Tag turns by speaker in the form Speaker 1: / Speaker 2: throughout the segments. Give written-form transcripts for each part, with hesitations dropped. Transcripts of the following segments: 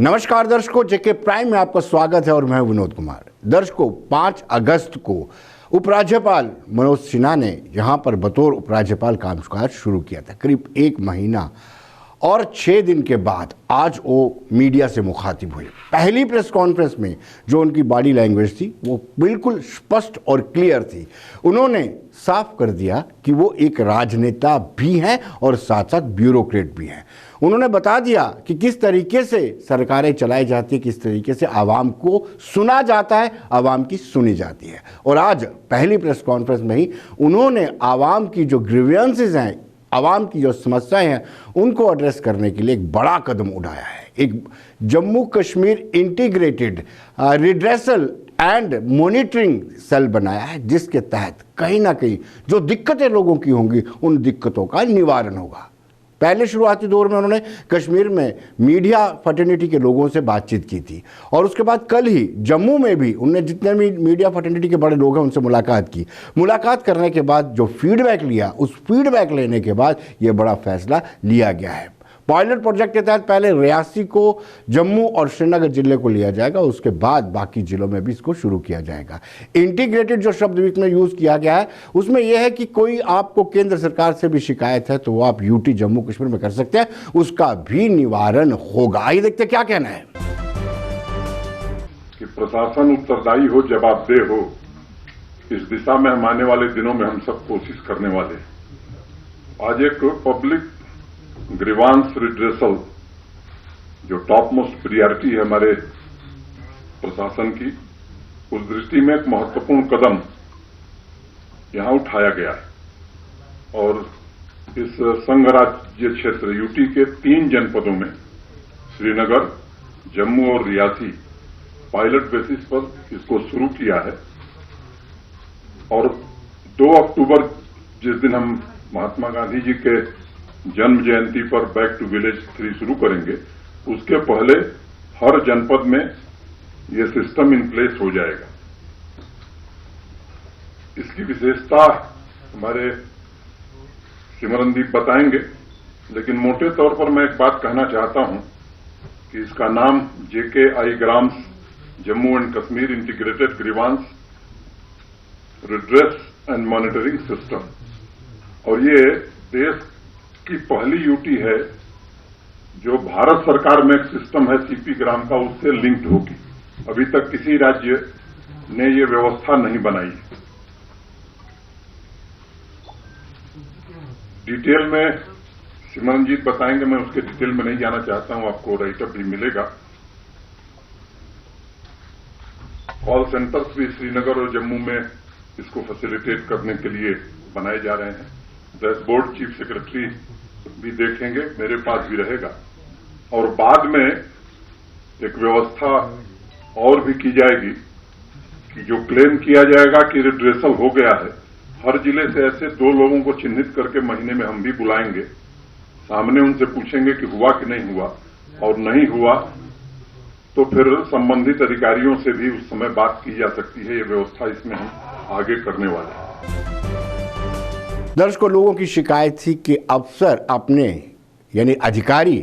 Speaker 1: नमस्कार दर्शकों, जेके प्राइम में आपका स्वागत है और मैं विनोद कुमार। दर्शकों, 5 अगस्त को उपराज्यपाल मनोज सिन्हा ने यहां पर बतौर उपराज्यपाल कामकाज शुरू किया था। करीब 1 महीना और 6 दिन के बाद आज वो मीडिया से मुखातिब हुए। पहली प्रेस कॉन्फ्रेंस में जो उनकी बॉडी लैंग्वेज थी वो बिल्कुल स्पष्ट और क्लियर थी। उन्होंने साफ कर दिया कि वो एक राजनेता भी हैं और साथ साथ ब्यूरोक्रेट भी हैं। उन्होंने बता दिया कि किस तरीके से सरकारें चलाई जाती है, किस तरीके से आवाम को सुना जाता है, आवाम की सुनी जाती है। और आज पहली प्रेस कॉन्फ्रेंस में ही उन्होंने आवाम की जो ग्रीवियंसेस हैं, आवाम की जो समस्याएं हैं, उनको एड्रेस करने के लिए एक बड़ा कदम उठाया है। एक Jammu Kashmir integrated redressal and monitoring cell बनाया है, जिसके तहत कहीं ना कहीं जो दिक्कतें लोगों की होंगी उन दिक्कतों का निवारण होगा। पहले शुरुआती दौर में उन्होंने कश्मीर में मीडिया फर्टेनिटी के लोगों से बातचीत की थी और उसके बाद कल ही जम्मू में भी उन्होंने जितने भी मीडिया फर्टेनिटी के बड़े लोग हैं उनसे मुलाकात की। मुलाकात करने के बाद जो फीडबैक लिया, उस फीडबैक लेने के बाद ये बड़ा फैसला लिया गया है। पायलट प्रोजेक्ट के तहत पहले रियासी को, जम्मू और श्रीनगर जिले को लिया जाएगा, उसके बाद बाकी जिलों में भी इसको शुरू किया जाएगा। इंटीग्रेटेड जो शब्द इसमें यूज किया गया है उसमें यह है कि कोई आपको केंद्र सरकार से भी शिकायत है तो वो आप यूटी जम्मू कश्मीर में कर सकते हैं, उसका भी निवारण होगा। आइए देखते क्या कहना है।
Speaker 2: कि प्रशासन उत्तरदायी हो, जवाबदेह हो, इस दिशा में हम आने वाले दिनों में हम सब कोशिश करने वाले हैं। आज एक पब्लिक ग्रीवांस रिड्रेसल जो टॉप मोस्ट प्रियॉरिटी है हमारे प्रशासन की, उस दृष्टि में एक महत्वपूर्ण कदम यहां उठाया गया है। और इस संघ राज्य क्षेत्र यूटी के 3 जनपदों में श्रीनगर, जम्मू और रियासी पायलट बेसिस पर इसको शुरू किया है। और 2 अक्टूबर जिस दिन हम महात्मा गांधी जी के जन्म जयंती पर बैक टू विलेज 3 शुरू करेंगे, उसके पहले हर जनपद में यह सिस्टम इन प्लेस हो जाएगा। इसकी विशेषता हमारे सिमरनदीप बताएंगे, लेकिन मोटे तौर पर मैं एक बात कहना चाहता हूं कि इसका नाम JKI grams Jammu and Kashmir integrated grievance redress and monitoring system, और ये देश की पहली यूटी है जो भारत सरकार में एक सिस्टम है CP ग्राम का, उससे लिंक्ड होगी। अभी तक किसी राज्य ने ये व्यवस्था नहीं बनाई। डिटेल में सिमरनजीत बताएंगे, मैं उसके डिटेल में नहीं जाना चाहता हूं, आपको राइटअप भी मिलेगा। कॉल सेंटर्स भी श्रीनगर और जम्मू में इसको फैसिलिटेट करने के लिए बनाए जा रहे हैं। डैशबोर्ड चीफ सेक्रेटरी भी देखेंगे, मेरे पास भी रहेगा। और बाद में एक व्यवस्था और भी की जाएगी कि जो क्लेम किया जाएगा कि रिड्रेसल हो गया है, हर जिले से ऐसे 2 लोगों को चिन्हित करके महीने में हम भी बुलाएंगे, सामने उनसे पूछेंगे कि हुआ कि नहीं हुआ, और नहीं हुआ तो फिर संबंधित अधिकारियों से भी उस समय बात की जा सकती है। ये व्यवस्था इसमें हम आगे करने वाले हैं।
Speaker 1: दर्शकों, लोगों की शिकायत थी कि अफसर अपने यानी अधिकारी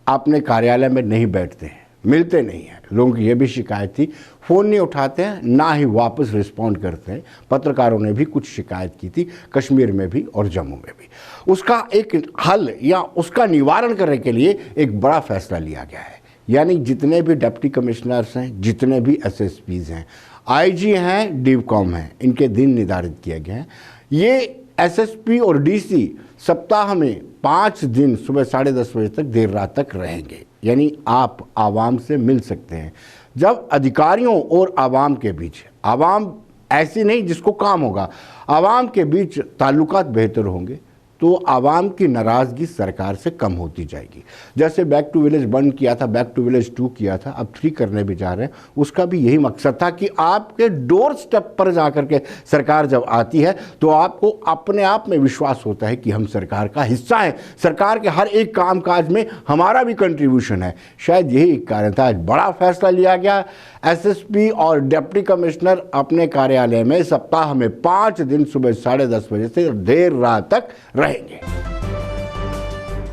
Speaker 1: अपने कार्यालय में नहीं बैठते हैं, मिलते नहीं हैं। लोगों की यह भी शिकायत थी, फ़ोन नहीं उठाते हैं, ना ही वापस रिस्पॉन्ड करते हैं। पत्रकारों ने भी कुछ शिकायत की थी, कश्मीर में भी और जम्मू में भी। उसका एक हल या उसका निवारण करने के लिए एक बड़ा फैसला लिया गया है। यानी जितने भी डिप्टी कमिश्नर्स हैं, जितने भी SSPs हैं, IG हैं, DIVCOM हैं, इनके दिन निर्धारित किए गए हैं। ये SSP और DC सप्ताह में 5 दिन सुबह 10:30 बजे तक देर रात तक रहेंगे। यानी आप आवाम से मिल सकते हैं। जब अधिकारियों और आवाम के बीच, आवाम ऐसी नहीं जिसको काम होगा, आवाम के बीच ताल्लुकात बेहतर होंगे तो आवाम की नाराज़गी सरकार से कम होती जाएगी। जैसे बैक टू विलेज 1 किया था, बैक टू विलेज 2 किया था, अब 3 करने भी जा रहे हैं। उसका भी यही मकसद था कि आपके डोर स्टेप पर जाकर के सरकार जब आती है तो आपको अपने आप में विश्वास होता है कि हम सरकार का हिस्सा हैं, सरकार के हर एक कामकाज में हमारा भी कंट्रीब्यूशन है। शायद यही एक कारण था। आज बड़ा फैसला लिया गया। SSP और डिप्टी कमिश्नर अपने कार्यालय में सप्ताह में 5 दिन सुबह 10:30 बजे से देर रात तक रहेंगे।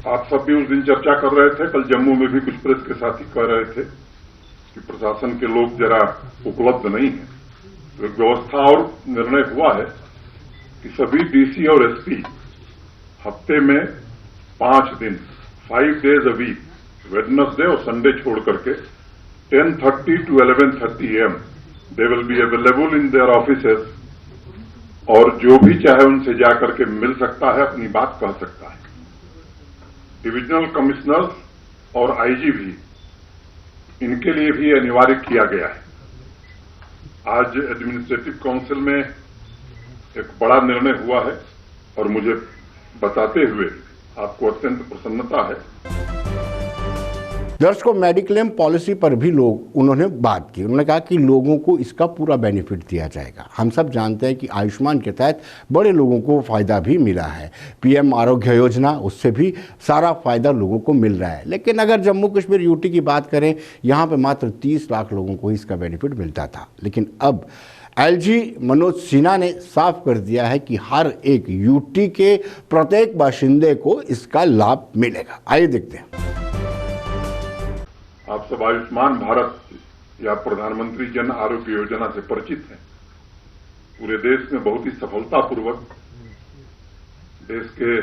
Speaker 2: आप सब भी उस दिन चर्चा कर रहे थे, कल जम्मू में भी कुछ प्रेस के साथी कह रहे थे कि प्रशासन के लोग जरा उपलब्ध नहीं है। तो एक व्यवस्था और निर्णय हुआ है कि सभी डीसी और एसपी हफ्ते में 5 दिन 5 days a week, वेडनेसडे और संडे छोड़ करके 10:30 to 11:30 AM they will be available in their offices, और जो भी चाहे उनसे जाकर के मिल सकता है, अपनी बात कह सकता है। डिविजनल कमिश्नर्स और आईजी भी, इनके लिए भी अनिवार्य किया गया है। आज एडमिनिस्ट्रेटिव काउंसिल में एक बड़ा निर्णय हुआ है और मुझे बताते हुए आपको अत्यंत प्रसन्नता है।
Speaker 1: दर्शकों, मेडिक्लेम पॉलिसी पर भी उन्होंने बात की। उन्होंने कहा कि लोगों को इसका पूरा बेनिफिट दिया जाएगा। हम सब जानते हैं कि आयुष्मान के तहत बड़े लोगों को फ़ायदा भी मिला है। पीएम आरोग्य योजना, उससे भी सारा फ़ायदा लोगों को मिल रहा है। लेकिन अगर जम्मू कश्मीर यूटी की बात करें, यहाँ पे मात्र 30 लाख लोगों को इसका बेनिफिट मिलता था। लेकिन अब एलजी मनोज सिन्हा ने साफ कर दिया है कि हर एक यूटी के प्रत्येक बाशिंदे को इसका लाभ मिलेगा। आइए देखते हैं।
Speaker 2: आप सब आयुष्मान भारत या प्रधानमंत्री जन आरोग्य योजना से परिचित हैं। पूरे देश में बहुत ही सफलतापूर्वक देश के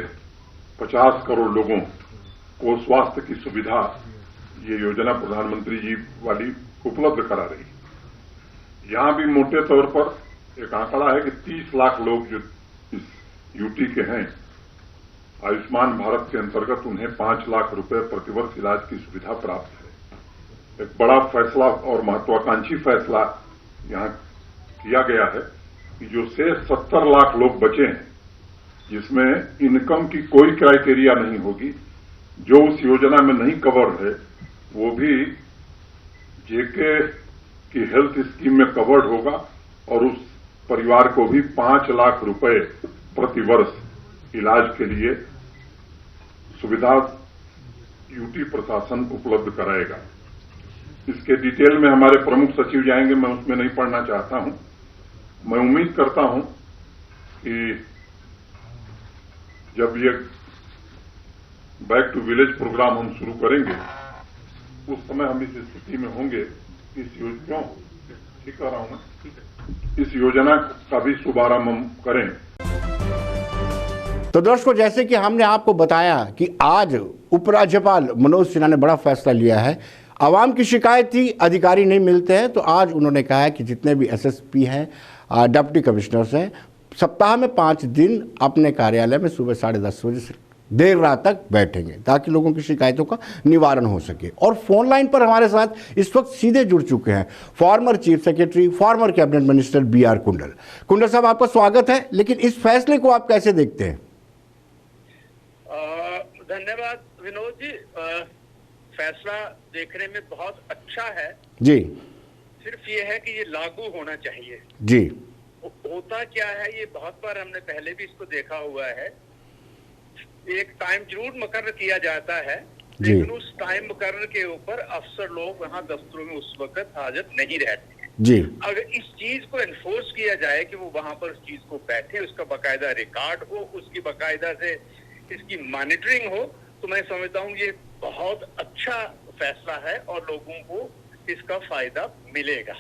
Speaker 2: 50 करोड़ लोगों को स्वास्थ्य की सुविधा ये योजना प्रधानमंत्री जी वाली उपलब्ध करा रही है। यहां भी मोटे तौर पर एक आंकड़ा है कि 30 लाख लोग जो इस यूटी के हैं, आयुष्मान भारत के अंतर्गत उन्हें 5 लाख रुपए प्रतिवर्ष इलाज की सुविधा प्राप्त है। एक बड़ा फैसला और महत्वाकांक्षी फैसला यहां किया गया है कि जो शेष 70 लाख लोग बचे हैं, जिसमें इनकम की कोई क्राइटेरिया नहीं होगी, जो उस योजना में नहीं कवर है, वो भी जेके की हेल्थ स्कीम में कवर्ड होगा और उस परिवार को भी 5 लाख रुपए प्रतिवर्ष इलाज के लिए सुविधा यूटी प्रशासन उपलब्ध कराएगा। इसके डिटेल में हमारे प्रमुख सचिव जाएंगे, मैं उसमें नहीं पढ़ना चाहता हूं। मैं उम्मीद करता हूं कि जब ये बैक टू विलेज प्रोग्राम हम शुरू करेंगे, उस समय हम इस स्थिति में होंगे। ठीक कह रहा हूं मैं, इस योजना का भी शुभारंभ हम करें।
Speaker 1: तो दर्शकों, जैसे कि हमने आपको बताया कि आज उपराज्यपाल मनोज सिन्हा ने बड़ा फैसला लिया है। आवाम की शिकायत थी अधिकारी नहीं मिलते हैं, तो आज उन्होंने कहा है कि जितने भी एसएसपी हैं, डिप्टी कमिश्नर्स हैं, सप्ताह में 5 दिन अपने कार्यालय में सुबह 10:30 बजे से देर रात तक बैठेंगे, ताकि लोगों की शिकायतों का निवारण हो सके। और फोन लाइन पर हमारे साथ इस वक्त सीधे जुड़ चुके हैं former chief secretary, former cabinet minister BR कुंडल। कुंडल साहब, आपका स्वागत है। लेकिन इस फैसले को आप कैसे देखते हैं?
Speaker 3: धन्यवाद विनोद जी। फैसला देखने में बहुत अच्छा है
Speaker 1: जी।
Speaker 3: सिर्फ ये है कि ये लागू होना चाहिए
Speaker 1: जी।
Speaker 3: होता क्या है, ये बहुत बार हमने पहले भी इसको देखा हुआ है। एक टाइम जरूर मुकर्रर किया जाता है, लेकिन उस टाइम मुकर्रर के ऊपर अफसर लोग वहाँ दफ्तरों में उस वक्त हाजिर नहीं रहते हैं
Speaker 1: जी।
Speaker 3: अगर इस चीज को एनफोर्स किया जाए कि वो वहां पर उस चीज को बैठे, उसका बाकायदा रिकॉर्ड हो, उसकी बाकायदा से इसकी मॉनिटरिंग हो, तो मैं समझता हूँ ये बहुत अच्छा फैसला है और लोगों को इसका फायदा मिलेगा।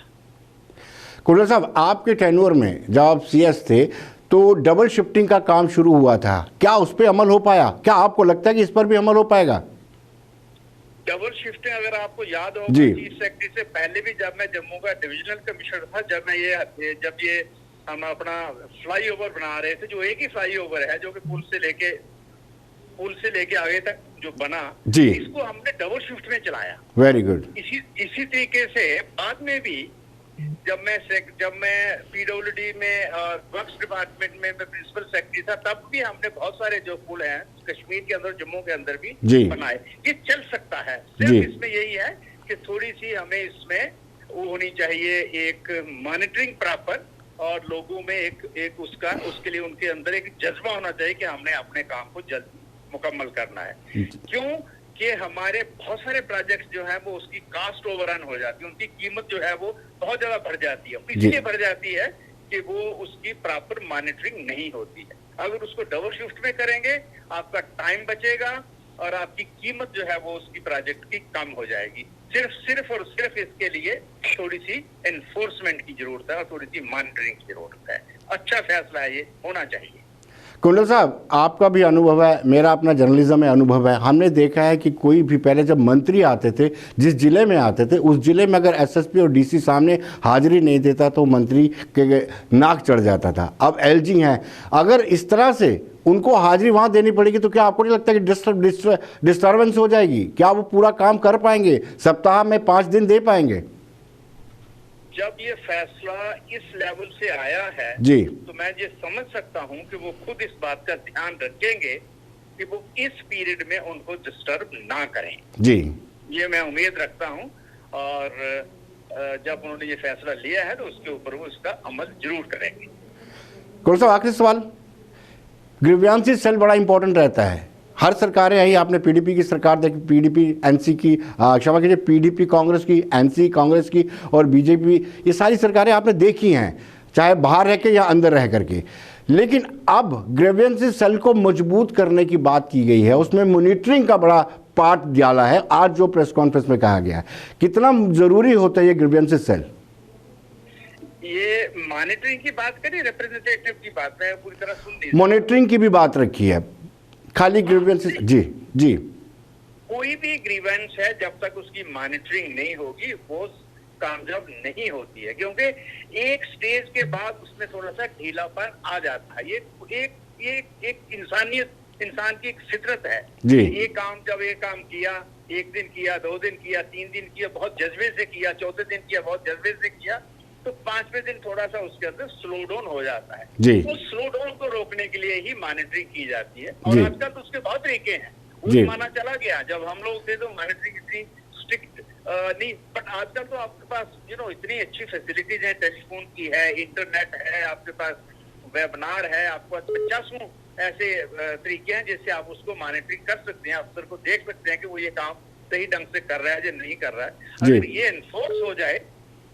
Speaker 1: कुंडल साहब, आपके टेन्योर में जब आप CS थे तो डबल शिफ्टिंग का काम शुरू हुआ था, क्या उस पर अमल हो पाया? क्या आपको लगता है कि इस पर भी अमल हो पाएगा?
Speaker 3: डबल शिफ्टिंग, अगर आपको याद हो, चीफ सेक्रेटरी से पहले भी जब मैं जम्मू का डिविजनल कमिश्नर था, जब ये हम अपना फ्लाईओवर बना रहे थे, जो एक ही फ्लाईओवर है जो कि पुल से लेके आगे तक जो बना जी, इसको हमने डबल शिफ्ट में चलाया।
Speaker 1: Very good.
Speaker 3: इसी तरीके से बाद में भी जब मैं PWD में वर्क्स डिपार्टमेंट में मैं प्रिंसिपल सेक्रेटरी था, तब भी हमने बहुत सारे जो पुल हैं कश्मीर के अंदर, जम्मू के अंदर भी बनाए। ये चल सकता है। सिर्फ इसमें यही है कि थोड़ी सी हमें इसमें वो होनी चाहिए, एक मॉनिटरिंग प्रॉपर, और लोगों में एक उसके लिए उनके अंदर एक जज्बा होना चाहिए कि हमने अपने काम को जल्द मुकम्मल करना है। क्यों कि हमारे बहुत सारे प्रोजेक्ट्स जो है वो उसकी कास्ट ओवररन हो जाती है, उनकी कीमत जो है वो बहुत ज्यादा बढ़ जाती है। इसलिए बढ़ जाती है कि वो उसकी प्रॉपर मॉनिटरिंग नहीं होती है। अगर उसको डबल शिफ्ट में करेंगे, आपका टाइम बचेगा और आपकी कीमत जो है वो उसकी प्रोजेक्ट की कम हो जाएगी। सिर्फ और सिर्फ इसके लिए थोड़ी सी एनफोर्समेंट की जरूरत है और थोड़ी सी मॉनिटरिंग की जरूरत है। अच्छा फैसला है, ये होना चाहिए।
Speaker 1: कुंडल साहब, आपका भी अनुभव है, मेरा अपना जर्नलिज्म में अनुभव है। हमने देखा है कि कोई भी पहले जब मंत्री आते थे, जिस जिले में आते थे, उस जिले में अगर एसएसपी और डीसी सामने हाजिरी नहीं देता तो मंत्री के नाक चढ़ जाता था। अब एलजी हैं, अगर इस तरह से उनको हाजिरी वहाँ देनी पड़ेगी तो क्या आपको नहीं लगता कि डिस्टर्बेंस हो जाएगी? क्या वो पूरा काम कर पाएंगे? सप्ताह में 5 दिन दे पाएंगे?
Speaker 3: जब ये फैसला इस लेवल से आया है
Speaker 1: जी,
Speaker 3: तो मैं ये समझ सकता हूं कि वो खुद इस बात का ध्यान रखेंगे कि वो इस पीरियड में उनको डिस्टर्ब ना करें।
Speaker 1: जी,
Speaker 3: ये मैं उम्मीद रखता हूं और जब उन्होंने ये फैसला लिया है तो उसके ऊपर वो इसका अमल जरूर करेंगे।
Speaker 1: कौन सा आखिरी सवाल, ग्रीवियंसेस सेल बड़ा इंपॉर्टेंट रहता है। हर सरकारें आई, आपने पीडीपी की सरकार देखी, पीडीपी एनसी की, क्षमा कीजिए, पीडीपी कांग्रेस की, एनसी कांग्रेस की और बीजेपी, ये सारी सरकारें आपने देखी हैं, चाहे बाहर रह के या अंदर रह करके। लेकिन अब ग्रीवियंसेस सेल को मजबूत करने की बात की गई है, उसमें मॉनिटरिंग का बड़ा पार्ट डाला है। आज जो प्रेस कॉन्फ्रेंस में कहा गया है, कितना जरूरी होता है ये ग्रीवियंसेस सेल?
Speaker 3: ये मॉनिटरिंग की बात करिए, रिप्रेजेंटेटिव की बात है, पूरी तरह सुन लीजिए।
Speaker 1: मॉनिटरिंग की भी बात रखी है, खाली ग्रीवियंसेस? जी जी,
Speaker 3: कोई भी ग्रीवेंस है जब तक उसकी मॉनिटरिंग नहीं होगी वो कामयाब नहीं होती है, क्योंकि एक स्टेज के बाद उसमें थोड़ा सा ढीलापन आ जाता है। एक इंसान की एक फितरत है
Speaker 1: जी।
Speaker 3: ये काम, जब ये काम किया, 1 दिन किया, 2 दिन किया, 3 दिन किया, बहुत जज्बे से किया, 4थे दिन किया, बहुत जज्बे से किया, तो 5वें दिन थोड़ा सा उसके अंदर स्लो डाउन हो जाता है।
Speaker 1: जी।
Speaker 3: तो स्लो डाउन को रोकने के लिए ही मॉनिटरिंग की जाती है
Speaker 1: जी।
Speaker 3: और आजकल तो उसके बहुत तरीके हैं। वो
Speaker 1: जी।
Speaker 3: माना चला गया, जब हम लोग थे तो मॉनिटरिंग इतनी स्ट्रिक्ट नहीं, बट आजकल तो आपके पास इतनी अच्छी फैसिलिटीज है, टेलीफोन की है, इंटरनेट है, आपके पास वेबिनार है, आपके पास 50 ऐसे तरीके हैं जिससे आप उसको मॉनिटरिंग कर सकते हैं, अफसर को देख सकते हैं कि वो ये काम सही ढंग से कर रहा है या नहीं कर रहा है।
Speaker 1: जी।
Speaker 3: अगर ये एनफोर्स हो जाए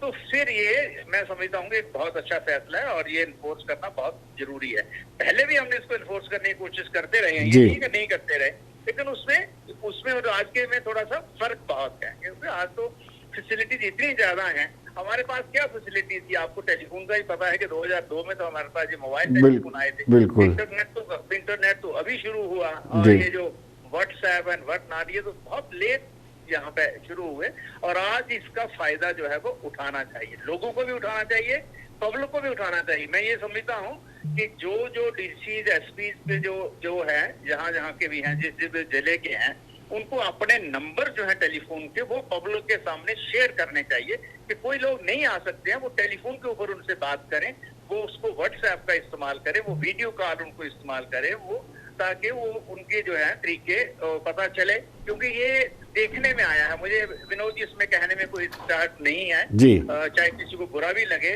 Speaker 3: तो फिर ये मैं समझता हूँ एक बहुत अच्छा फैसला है और ये इन्फोर्स करना बहुत जरूरी है। पहले भी हमने इसको इन्फोर्स करने की कोशिश करते रहे हैं, ये नहीं करते रहे, लेकिन उसमें और आज के में थोड़ा सा फर्क बहुत है, क्योंकि आज तो फैसिलिटीज इतनी ज्यादा हैं। हमारे पास क्या फैसिलिटीज थी, आपको टेलीफोन का ही पता है कि 2002 में तो हमारे पास ये मोबाइल टेलीफोन आए थे।
Speaker 1: बिल्कुल।
Speaker 3: इंटरनेट तो अभी शुरू हुआ और ये जो व्हाट्सएप एंड व्हाटनॉट, ये तो बहुत लेट यहाँ पे शुरू हुए और आज इसका फायदा जो है वो उठाना चाहिए, लोगों को भी उठाना चाहिए, पब्लिक को भी उठाना चाहिए। मैं ये समझता हूँ कि जो डीसीज एसपीज पे जो है, जहाँ के भी हैं, जिस जिले के हैं, उनको अपने नंबर जो है टेलीफोन के वो पब्लिक के सामने शेयर करने चाहिए कि कोई लोग नहीं आ सकते हैं, वो टेलीफोन के ऊपर उनसे बात करें, वो उसको व्हाट्सएप का इस्तेमाल करें, वो वीडियो कॉल उनको इस्तेमाल करें, वो ताकि वो उनके जो है तरीके पता चले। क्योंकि ये देखने में आया है, मुझे विनोद जी इसमें कहने में कोई हिचकिचाहट नहीं है
Speaker 1: जी,
Speaker 3: चाहे किसी को बुरा भी लगे,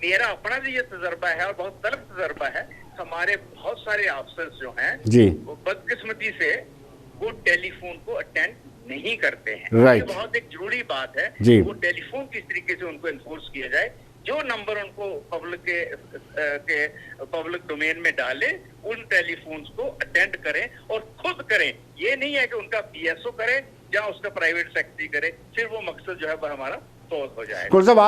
Speaker 3: मेरा अपना भी ये तजर्बा है और बहुत तलब तजर्बा है। हमारे बहुत सारे अफसर जो हैं
Speaker 1: जी,
Speaker 3: वो बदकिस्मती से वो टेलीफोन को अटेंड नहीं करते हैं।
Speaker 1: राइट।
Speaker 3: ये बहुत एक जरूरी बात है
Speaker 1: जी।
Speaker 3: वो टेलीफोन किस तरीके से उनको एनफोर्स किया जाए, जो नंबर उनको पब्लिक डोमेन में डाले, उन टेलीफोन्स को अटेंड करें और खुद करें। ये नहीं है कि उनका पीएसओ करे या उसका प्राइवेट सेक्रेटरी करे, फिर वो मकसद जो है वो हमारा सोल्व हो जाएगा।
Speaker 1: कुल साहब,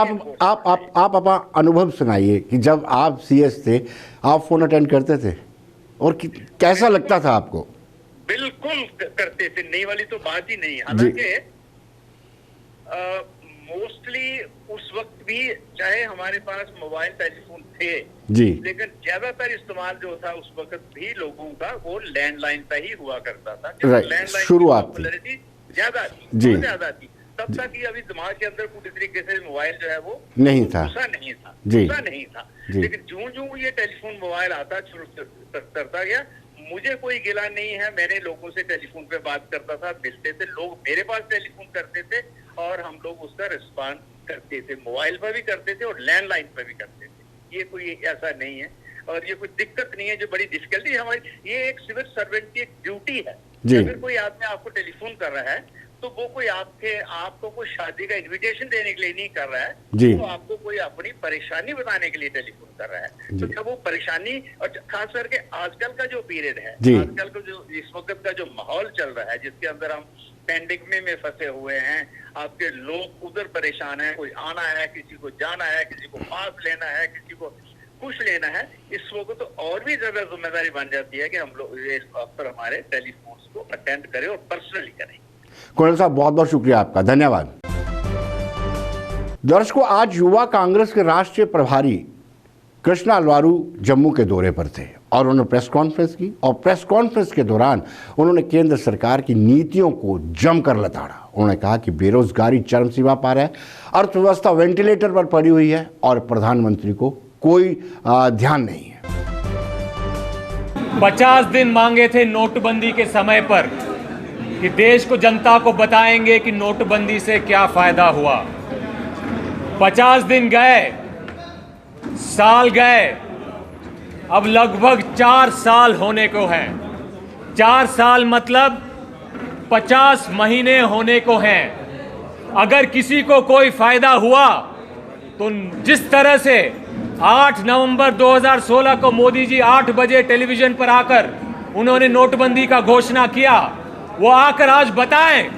Speaker 1: आप अपना अनुभव सुनाइए कि जब आप सीएस थे, आप फोन अटेंड करते थे और कैसा लगता था आपको?
Speaker 3: बिल्कुल करते थे, नहीं वाली तो बात ही नहीं। हालांकि मोस्टली उस वक्त भी चाहे हमारे पास मोबाइल टेलीफोन थे
Speaker 1: जी,
Speaker 3: लेकिन ज्यादातर इस्तेमाल जो था उस वक्त भी लोगों का वो लैंडलाइन का ही हुआ करता था।
Speaker 1: राइट,
Speaker 3: लैंडलाइन
Speaker 1: शुरुआत
Speaker 3: की पॉपुलैरिटी ज्यादा थी,
Speaker 1: जी,
Speaker 3: बहुत ज्यादा थी। तब तक ही अभी दिमाग के अंदर पूरी तरीके से मोबाइल जो है वो
Speaker 1: नहीं था,
Speaker 3: घुसा नहीं था
Speaker 1: जी,
Speaker 3: घुसा नहीं था।
Speaker 1: जी।
Speaker 3: लेकिन जो ये टेलीफोन मोबाइल आता करता गया, मुझे कोई गिला नहीं है, मैंने लोगों से टेलीफोन पे बात करता था, मिलते थे लोग, मेरे पास टेलीफोन करते थे और हम लोग उसका रिस्पॉन्स करते थे, मोबाइल पर भी करते थे और लैंडलाइन पर भी करते थे। ये कोई ऐसा नहीं है और ये कोई दिक्कत नहीं है जो बड़ी डिफिकल्टी हमारी, ये एक सिविल सर्वेंट की एक ड्यूटी है। अगर कोई आदमी आपको टेलीफोन कर रहा है तो वो कोई आपको कोई शादी का इनविटेशन देने के लिए नहीं कर रहा है,
Speaker 1: जी।
Speaker 3: वो आपको कोई अपनी परेशानी बताने के लिए टेलीफोन कर रहा है। तो जब वो परेशानी, और खास करके आजकल का जो पीरियड है,
Speaker 1: जी।
Speaker 3: आजकल का जो इस वक्त का जो माहौल चल रहा है, जिसके अंदर हम पैंडेमिक में फंसे हुए हैं, आपके लोग उधर परेशान है, कोई आना है, किसी को जाना है, किसी को मास्क लेना है, किसी को कुछ लेना है, इस वक्त तो और भी ज्यादा जिम्मेदारी बन जाती है कि हम लोग ये अक्सर हमारे टेलीफोन को अटेंड करें और पर्सनली करें।
Speaker 1: कुणाल साहब, बहुत बहुत शुक्रिया आपका, धन्यवाद। दर्शकों, आज युवा कांग्रेस के राष्ट्रीय प्रभारी कृष्णा अलवारू जम्मू के दौरे पर थे और उन्होंने प्रेस कॉन्फ्रेंस की, और प्रेस कॉन्फ्रेंस के दौरान उन्होंने केंद्र सरकार की नीतियों को जमकर लताड़ा। उन्होंने कहा कि बेरोजगारी चरम सीमा पार है, अर्थव्यवस्था वेंटिलेटर पर पड़ी हुई है और प्रधानमंत्री को कोई ध्यान नहीं है।
Speaker 4: 50 दिन मांगे थे नोटबंदी के समय पर कि देश को, जनता को बताएंगे कि नोटबंदी से क्या फायदा हुआ। 50 दिन गए, साल गए, अब लगभग 4 साल होने को हैं। 4 साल मतलब 50 महीने होने को हैं। अगर किसी को कोई फायदा हुआ तो जिस तरह से 8 नवंबर 2016 को मोदी जी 8 बजे टेलीविजन पर आकर उन्होंने नोटबंदी का घोषणा किया, वो आकर आज बताएं,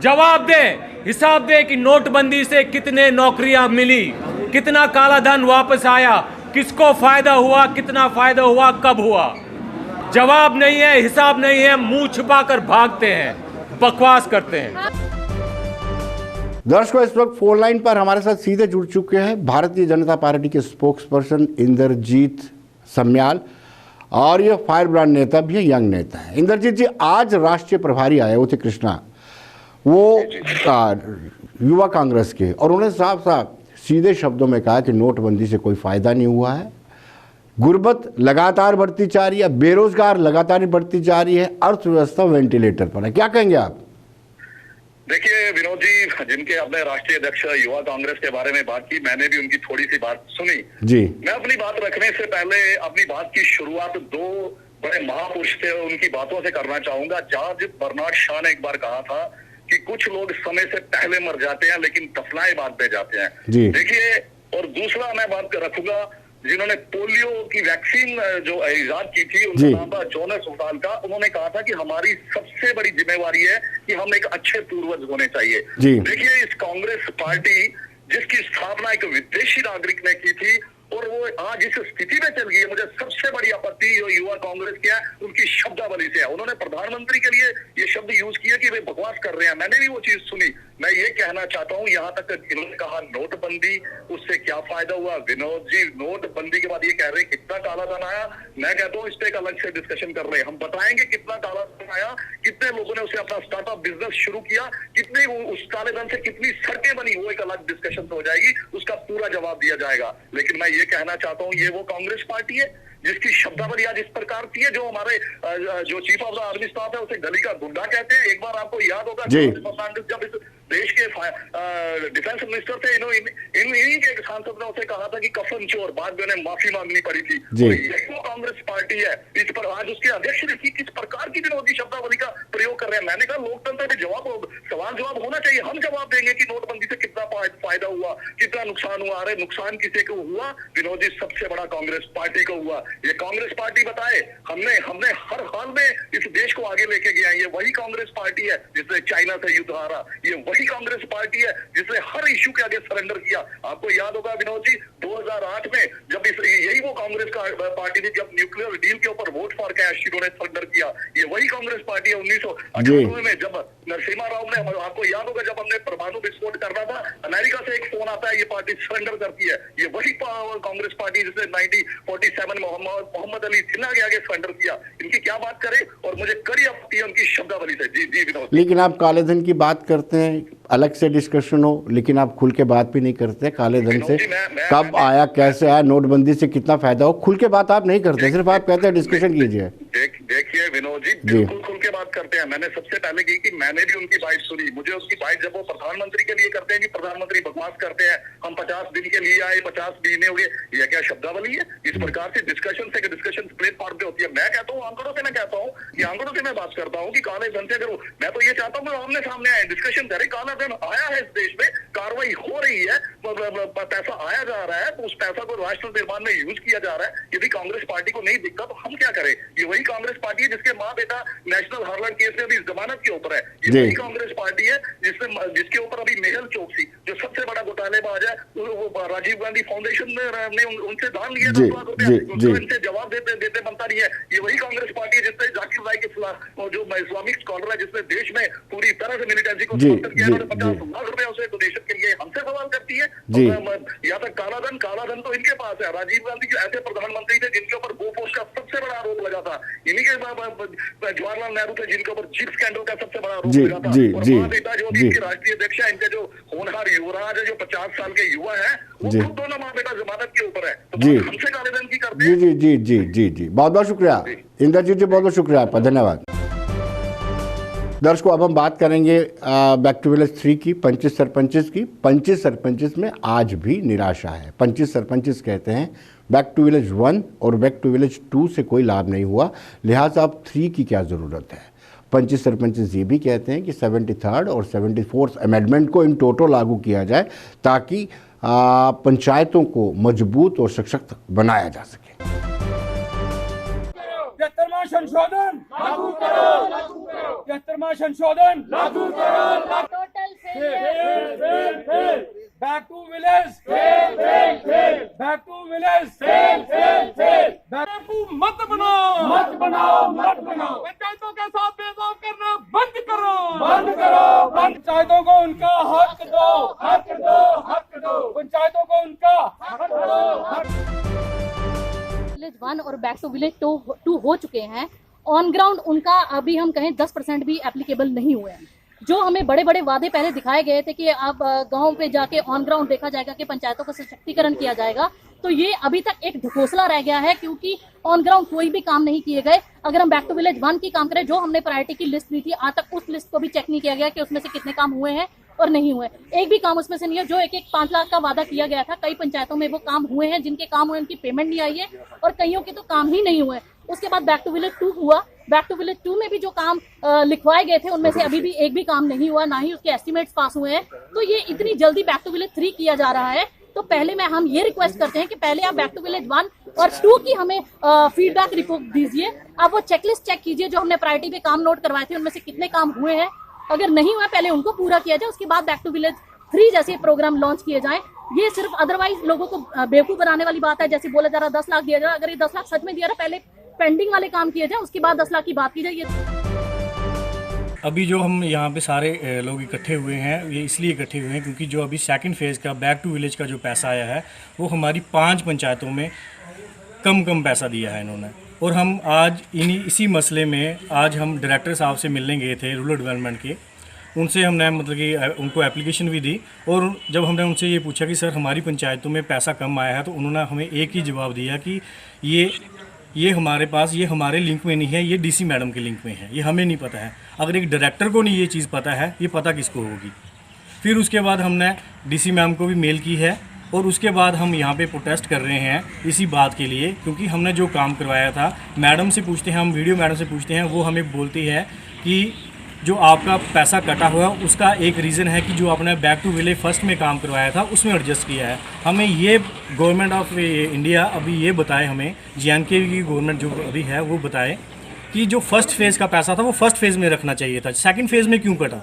Speaker 4: जवाब दें, हिसाब दें कि नोटबंदी से कितने नौकरियां मिली, कितना काला धन वापस आया, किसको फायदा हुआ, कितना फायदा हुआ, कब हुआ। जवाब नहीं है, हिसाब नहीं है, मुंह छुपाकर भागते हैं, बकवास करते हैं।
Speaker 1: दर्शकों, इस वक्त फोन लाइन पर हमारे साथ सीधे जुड़ चुके हैं भारतीय जनता पार्टी के स्पोक्स पर्सन इंद्रजीत सम्याल, और ये फायर ब्रांड नेता भी है, यंग नेता है। इंद्रजीत जी, आज राष्ट्रीय प्रभारी आए हुए थे कृष्णा, वो युवा कांग्रेस के, और उन्होंने साफ साफ सीधे शब्दों में कहा कि नोटबंदी से कोई फायदा नहीं हुआ है, गुर्बत लगातार बढ़ती जा रही है, बेरोजगार लगातार बढ़ती जा रही है, अर्थव्यवस्था वेंटिलेटर पर है। क्या कहेंगे आप?
Speaker 5: देखिए विनोद जी, जिनके अपने राष्ट्रीय अध्यक्ष युवा कांग्रेस के बारे में बात की, मैंने भी उनकी थोड़ी सी बात सुनी
Speaker 1: जी।
Speaker 5: मैं अपनी बात रखने से पहले अपनी बात की शुरुआत 2 बड़े महापुरुष थे उनकी बातों से करना चाहूंगा। जॉर्ज बर्नार्ड शॉ ने एक बार कहा था कि कुछ लोग समय से पहले मर जाते हैं लेकिन दफनाए बाद में जाते हैं। देखिए, और दूसरा मैं बात रखूंगा जिन्होंने पोलियो की वैक्सीन जो इजाद की थी, उनका नाम था जोनास उटाल का। उन्होंने कहा था कि हमारी सबसे बड़ी जिम्मेवारी है कि हम एक अच्छे पूर्वज होने चाहिए। देखिए, इस कांग्रेस पार्टी जिसकी स्थापना एक विदेशी नागरिक ने की थी और वो आज इस स्थिति में चल गई है, मुझे सबसे बड़ी आपत्ति जो युवा कांग्रेस की है उनकी शब्दावली से है। उन्होंने प्रधानमंत्री के लिए ये शब्द यूज किया कि वे बकवास कर रहे हैं। मैंने भी वो चीज सुनी। मैं ये कहना चाहता हूँ, यहाँ तक इन्होंने कहा नोटबंदी, उससे क्या फायदा हुआ। विनोद जी, नोटबंदी के बाद ये कह रहे हैं कितना काला धन आया। मैं कहता हूँ इस पे एक अलग से डिस्कशन कर रहे हैं। हम बताएंगे कितना काला धन आया, कितने लोगों ने उसे अपना स्टार्टअप बिजनेस शुरू किया, कितने उस काले धन से कितनी सड़कें बनी, वो एक अलग डिस्कशन हो जाएगी, उसका पूरा जवाब दिया जाएगा। लेकिन मैं ये कहना चाहता हूँ, ये वो कांग्रेस पार्टी है जिसकी शब्दावली आज इस प्रकार की है, जो हमारे जो chief of the army staff है उसे गली का गुंडा कहते हैं। एक बार आपको याद होगा जब इस देश के डिफेंस मिनिस्टर थे, इन्हीं के एक सांसद ने उसे कहा था कि कफन चोर, बाद में उन्हें माफी मांगनी पड़ी थी। यही वो कांग्रेस पार्टी है। इस पर आज उसके अध्यक्ष ने किस प्रकार की विनोदी शब्दावली का प्रयोग कर रहे हैं। मैंने कहा लोकतंत्र में सवाल जवाब होना चाहिए। हम जवाब देंगे कि नोटबंदी से कितना फायदा हुआ, कितना नुकसान हुआ। अरे नुकसान किसी को हुआ? विनोदी, सबसे बड़ा कांग्रेस पार्टी को हुआ। ये कांग्रेस पार्टी बताए, हमने हर हाल में इस देश को आगे लेके गया। ये वही कांग्रेस पार्टी है जिसने चाइना से युद्ध हारा। ये वही कांग्रेस पार्टी है जिसने हर इश्यू के आगे सरेंडर किया। आपको याद होगा विनोद जी, 2008 में जब यही वो कांग्रेस का पार्टी थी जब न्यूक्लियर डील के ऊपर वोट फॉर कैश इन्होंने सरेंडर किया। ये वही कांग्रेस पार्टी है 1998 में जब नरसिम्हा राव ने, आपको याद होगा जब हमने परमाणु विस्फोट करना था, अमेरिका से एक फोन आता है, ये पार्टी सरेंडर करती है। ये वही कांग्रेस पार्टी जिसने 1947 मोहम्मद अली जिन्ना के आगे सरेंडर किया। इनकी क्या बात करें, और मुझे कड़ी आपत्ति है उनकी शब्दावली से। जी जी विनोद।
Speaker 1: लेकिन आप काले धन की बात करते हैं, अलग से डिस्कशन हो, लेकिन आप खुल के बात भी नहीं करते काले धन से कब आया, कैसे आया, नोटबंदी से कितना फायदा हो, खुल के बात आप नहीं करते, सिर्फ आप कहते हैं डिस्कशन कीजिए।
Speaker 5: देखिए विनोद जी, बिल्कुल खुल के बात करते हैं। मैंने सबसे पहले की कि मैंने भी उनकी बाइट सुनी। मुझे उसकी बाइट जब वो प्रधानमंत्री के लिए करते हैं कि प्रधानमंत्री बकवास करते हैं, हम 50 दिन के लिए आए, 50 महीने हो गए, ये क्या शब्दावली है? इस प्रकार से डिस्कशन प्लेटफॉर्म पे होती है। मैं कहता हूँ आंकड़ों से, मैं कहता हूँ कि आंकड़ों से मैं बात करता हूँ कि काले धन से, अगर मैं तो ये चाहता हूँ आमने सामने आए, डिस्कशन करें। काला धन आया है इस देश में, कार्रवाई हो रही है, पैसा आया जा रहा है, तो उस पैसा को राष्ट्र निर्माण में यूज किया जा रहा है। यदि कांग्रेस पार्टी को नहीं दिखता तो हम क्या करें? ये वही कांग्रेस पार्टी है जिसके माँ बेटा नेशनल हार्लैंड केस में अभी जमानत के ऊपर है। ये वही कांग्रेस पार्टी है जिसके ऊपर अभी मेहुल चोकसी जो सबसे बड़ा घोटालेबाज है, वो राजीव गांधी फाउंडेशन ने उनसे दान लिया 10 लाख रुपया, इनसे जवाब देते बनता नहीं है। ये वही कांग्रेस पार्टी है जिसने जाकिर नाइक के खिलाफ, जो इस्लामिक स्कॉलर है, जिसने देश में पूरी तरह से मिलिटेंसी को समर्थन किया, 50 लाख रुपया उसे डोनेशन के लिए हमसे सवाल करती है। या तक काला धन तो इनके पास है। राजीव गांधी जो ऐसे प्रधानमंत्री थे जिनके ऊपर बोफोर्स का सबसे बड़ा आरोप लगा था, इन्हीं के जवाहरलाल नेहरू थे जिनके ऊपर चिप स्कैंडल का सबसे बड़ा आरोप लगा था। और माँ बेटा जो इनके राष्ट्रीय अध्यक्ष है, इनके जो होनहार युवराज है, जो 50 साल के युवा है, वो खुद दोनों माँ बेटा जमानत के ऊपर है। तो हमसे काले धन की करते हैं।
Speaker 1: जी बहुत बहुत शुक्रिया इंद्रजीत जी, बहुत बहुत शुक्रिया आपका, धन्यवाद। दर्शकों, अब हम बात करेंगे बैक टू विलेज 3 की, 25 सरपंचेस की। 25 सरपंचेस में आज भी निराशा है। 25 सरपंचेस कहते हैं बैक टू विलेज 1 और बैक टू विलेज 2 से कोई लाभ नहीं हुआ, लिहाजा अब 3 की क्या ज़रूरत है। 25 सरपंचेस ये भी कहते हैं कि 73rd और 74th अमेंडमेंट को इन टोटो लागू किया जाए ताकि पंचायतों को मजबूत और सशक्त बनाया जा सके।
Speaker 6: 73वां संशोधन लागू करो, 73वां संशोधन लागू करो।
Speaker 7: Total fail.
Speaker 6: Back to village
Speaker 7: fail.
Speaker 6: Back to village
Speaker 7: fail.
Speaker 6: मत बनाओ। पंचायतों के साथ भेदभाव करना बंद करो। पंचायतों को उनका हक दो। पंचायतों को उनका हक दो।
Speaker 7: विलेज 1 और बैक टू विलेज 2 हो चुके हैं। ऑन ग्राउंड उनका अभी हम कहें 10% भी एप्लीकेबल नहीं हुए हैं। जो हमें बड़े बड़े वादे पहले दिखाए गए थे कि अब गांव पे जाके ऑन ग्राउंड देखा जाएगा कि पंचायतों का सशक्तिकरण किया जाएगा, तो ये अभी तक एक ढकोसला रह गया है, क्योंकि ऑन ग्राउंड कोई भी काम नहीं किए गए। अगर हम बैक टू विलेज 1 की काम करें, जो हमने प्रायोरिटी की लिस्ट दी थी, आज तक उस लिस्ट को भी चेक नहीं किया गया कि उसमें से कितने काम हुए हैं और नहीं हुए। एक भी काम उसमें से नहीं है। जो एक 5 लाख का वादा किया गया था, कई पंचायतों में वो काम हुए हैं, जिनके काम हुए उनकी पेमेंट नहीं आई है, और कईयों के तो काम ही नहीं हुए। उसके बाद बैक टू विलेज 2 हुआ। बैक टू विलेज 2 में भी जो काम लिखवाए गए थे, उनमें से अभी भी एक भी काम नहीं हुआ, ना ही उसके एस्टिमेट्स पास हुए हैं। तो ये इतनी जल्दी बैक टू विलेज 3 किया जा रहा है। तो पहले हम ये रिक्वेस्ट करते हैं कि पहले आप बैक टू विलेज 1 और 2 की हमें फीडबैक रिपोर्ट दीजिए। आप वो चेकलिस्ट चेक कीजिए, जो हमने प्रायोरिटी पे काम नोट करवाए थे, उनमें से कितने काम हुए हैं। अगर नहीं हुआ, पहले उनको पूरा किया जाए, उसके बाद बैक टू विलेज 3 जैसे प्रोग्राम लॉन्च किए जाएं। ये सिर्फ अदरवाइज लोगों को बेवकूफ बनाने वाली बात है। जैसे बोला जा रहा 10 लाख दिया जा रहा, अगर ये 10 लाख सच में दिया रहा, पहले पेंडिंग वाले काम किए जाए, उसके बाद 10 लाख की बात की जाए।
Speaker 8: अभी जो हम यहाँ पे सारे लोग इकट्ठे हुए हैं, ये इसलिए इकट्ठे हुए हैं क्योंकि जो अभी सेकंड फेज़ का बैक टू विलेज का जो पैसा आया है, वो हमारी 5 पंचायतों में कम पैसा दिया है इन्होंने। और हम आज इसी मसले में आज हम डायरेक्टर साहब से मिलने गए थे रूरल डेवलपमेंट के। उनसे हमने मतलब कि उनको एप्लीकेशन भी दी, और जब हमने उनसे ये पूछा कि सर हमारी पंचायतों में पैसा कम आया है, तो उन्होंने हमें एक ही जवाब दिया कि ये हमारे पास, ये हमारे लिंक में नहीं है, ये डीसी मैडम के लिंक में है, ये हमें नहीं पता है। अगर एक डायरेक्टर को नहीं ये चीज़ पता है, ये पता किसको होगी। फिर उसके बाद हमने डीसी मैम को भी मेल की है, और उसके बाद हम यहाँ पे प्रोटेस्ट कर रहे हैं इसी बात के लिए, क्योंकि हमने जो काम करवाया था, मैडम से पूछते हैं, हम वीडियो मैडम से पूछते हैं, वो हमें बोलती है कि जो आपका पैसा कटा हुआ उसका एक रीज़न है कि जो आपने बैक टू विलेज फर्स्ट में काम करवाया था उसमें एडजस्ट किया है। हमें ये गवर्नमेंट ऑफ इंडिया अभी ये बताए, हमें JNK की गवर्नमेंट जो अभी है वो बताए कि जो फर्स्ट फेज़ का पैसा था वो फर्स्ट फेज़ में रखना चाहिए था, सेकंड फेज़ में क्यों कटा।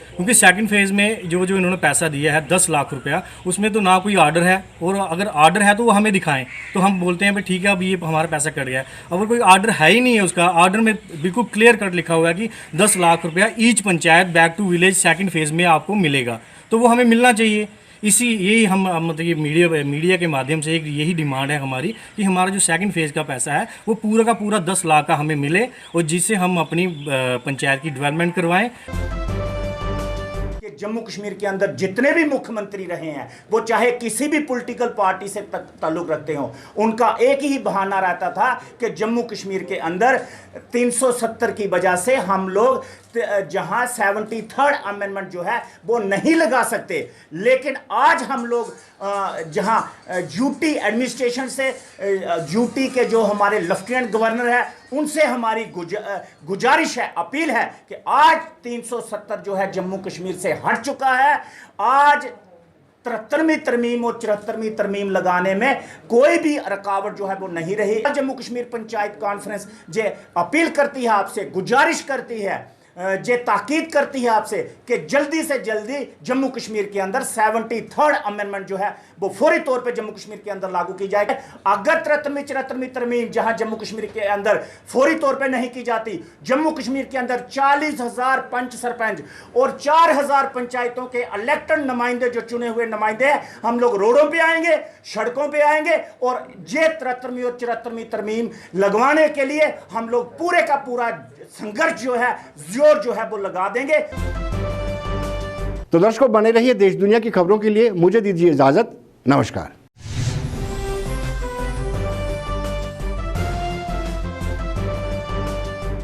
Speaker 8: क्योंकि सेकंड फेज़ में जो इन्होंने पैसा दिया है 10 लाख रुपया, उसमें तो ना कोई ऑर्डर है, और अगर ऑर्डर है तो वो हमें दिखाएं, तो हम बोलते हैं भाई ठीक है अब ये हमारा पैसा कट गया है। अगर कोई ऑर्डर है ही नहीं है, उसका ऑर्डर में बिल्कुल क्लियर कट लिखा हुआ है कि 10 लाख रुपया each panchayat back to village second phase में आपको मिलेगा, तो वो हमें मिलना चाहिए। यही हम मतलब ये मीडिया के माध्यम से एक यही डिमांड है हमारी कि हमारा जो सेकंड फेज़ का पैसा है वो पूरा का पूरा 10 लाख का हमें मिले, और जिससे हम अपनी पंचायत की डेवलपमेंट करवाएं।
Speaker 9: जम्मू कश्मीर के अंदर जितने भी मुख्यमंत्री रहे हैं, वो चाहे किसी भी पॉलिटिकल पार्टी से ताल्लुक रखते हो, उनका एक ही बहाना रहता था कि जम्मू कश्मीर के अंदर 370 की वजह से हम लोग जहां 73rd अमेंडमेंट जो है वो नहीं लगा सकते। लेकिन आज हम लोग जहां यूटी एडमिनिस्ट्रेशन से, यूटी के जो हमारे लेफ्टिनेंट गवर्नर है, उनसे हमारी गुजारिश है, अपील है कि आज 370 जो है जम्मू कश्मीर से हट चुका है। आज 73वीं तरमीम और 74वीं तरमीम लगाने में कोई भी रुकावट जो है वो नहीं रही। जम्मू कश्मीर पंचायत कॉन्फ्रेंस जे अपील करती है आपसे, गुजारिश करती है, जे ताकीद करती है आपसे कि जल्दी से जल्दी जम्मू कश्मीर के अंदर 73rd अमेंडमेंट जो है वो फौरी तौर पे जम्मू कश्मीर के अंदर लागू की जाएगी। अगर 73वीं 74वीं तरमीम जहां जम्मू कश्मीर के अंदर फौरी तौर पे नहीं की जाती, जम्मू कश्मीर के अंदर 40,000 पंच सरपंच और 4,000 पंचायतों के इलेक्टेड नुमाइंदे, जो चुने हुए नुमाइंदे हैं, हम लोग रोडों पे आएंगे, सड़कों पे आएंगे और ये 73वीं और 74वीं तरमीम लगवाने के लिए हम लोग पूरे का पूरा संघर्ष जो है, जोर जो है वो लगा देंगे।
Speaker 1: तो दर्शकों, बने रहिए देश दुनिया की खबरों के लिए। मुझे दीजिए इजाजत। नमस्कार।